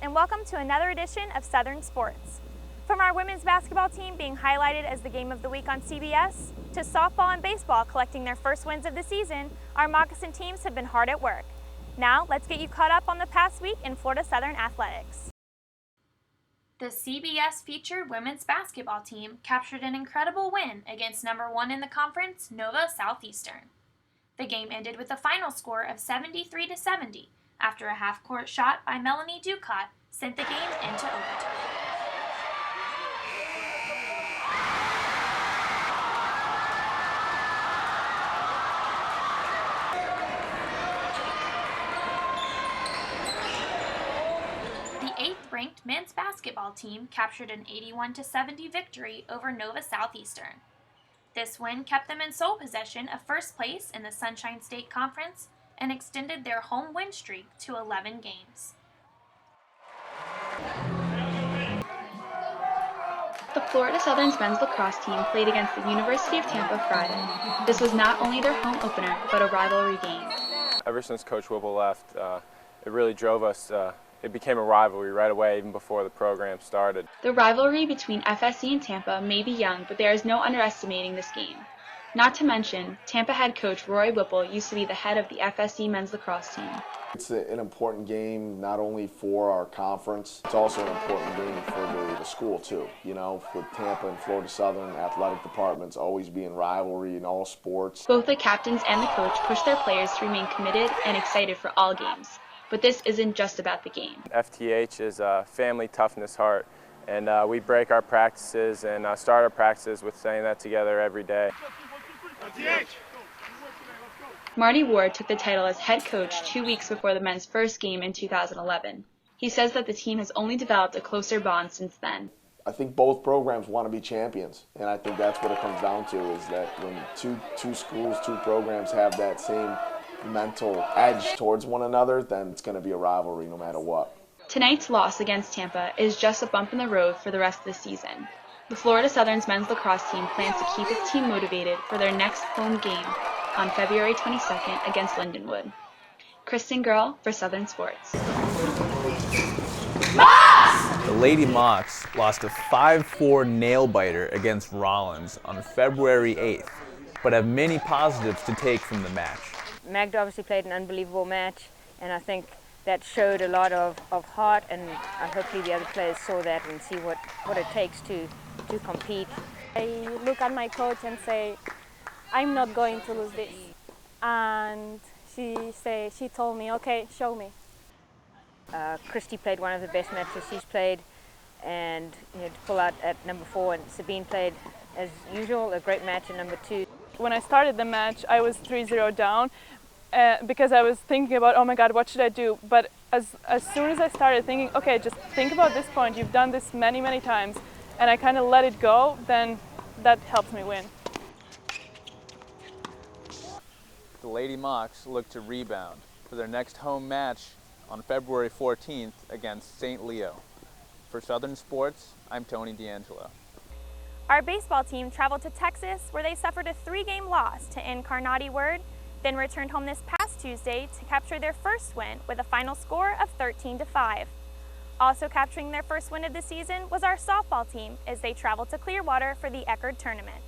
and welcome to another edition of Southern Sports. From our women's basketball team being highlighted as the game of the week on CBS, to softball and baseball collecting their first wins of the season, our Moccasin teams have been hard at work. Now, let's get you caught up on the past week in Florida Southern athletics. The CBS featured women's basketball team captured an incredible win against number 1 in the conference, Nova Southeastern. The game ended with a final score of 73-70 after a half-court shot by Melanie Ducott sent the game into overtime. The 8th-ranked men's basketball team captured an 81-70 victory over Nova Southeastern. This win kept them in sole possession of first place in the Sunshine State Conference and extended their home win streak to 11 games. The Florida Southern's men's lacrosse team played against the University of Tampa Friday. This was not only their home opener, but a rivalry game. Ever since Coach Whipple left, it really drove us. It became a rivalry right away, even before the program started. The rivalry between FSC and Tampa may be young, but there is no underestimating this game. Not to mention, Tampa head coach Roy Whipple used to be the head of the FSC men's lacrosse team. It's an important game not only for our conference, it's also an important game for the school too. You know, with Tampa and Florida Southern athletic departments always being rivalry in all sports. Both the captains and the coach push their players to remain committed and excited for all games. But this isn't just about the game. FTH is a family toughness heart, and we break our practices and start our practices with saying that together every day. Marty Ward took the title as head coach 2 weeks before the men's first game in 2011. He says that the team has only developed a closer bond since then. I think both programs want to be champions, and I think that's what it comes down to, is that when two schools, two programs have that same mental edge towards one another, then it's going to be a rivalry no matter what. Tonight's loss against Tampa is just a bump in the road for the rest of the season. The Florida Southern's men's lacrosse team plans to keep its team motivated for their next home game on February 22nd against Lindenwood. Kristen Girl for Southern Sports. The Lady Mocs lost a 5-4 nail-biter against Rollins on February 8th, but have many positives to take from the match. Magda obviously played an unbelievable match, and I think that showed a lot of heart, and hopefully the other players saw that and see what it takes to compete. I look at my coach and say, I'm not going to lose this. And she told me, okay, show me. Christy played one of the best matches she's played, and to pull out at number 4, and Sabine played, as usual, a great match at number 2. When I started the match, I was 3-0 down because I was thinking about, oh my God, what should I do? But as soon as I started thinking, okay, just think about this point, you've done this many, many times, and I kind of let it go, then that helps me win. The Lady Mocs look to rebound for their next home match on February 14th against St. Leo. For Southern Sports, I'm Tony D'Angelo. Our baseball team traveled to Texas, where they suffered a 3-game loss to Incarnati Word, then returned home this past Tuesday to capture their first win with a final score of 13-5. Also capturing their first win of the season was our softball team as they traveled to Clearwater for the Eckerd Tournament.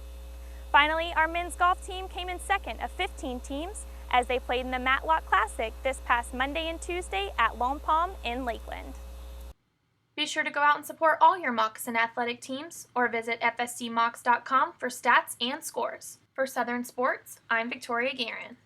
Finally, our men's golf team came in second of 15 teams as they played in the Matlock Classic this past Monday and Tuesday at Lone Palm in Lakeland. Be sure to go out and support all your Moccasin athletic teams or visit fscmocs.com for stats and scores. For Southern Sports, I'm Victoria Guerin.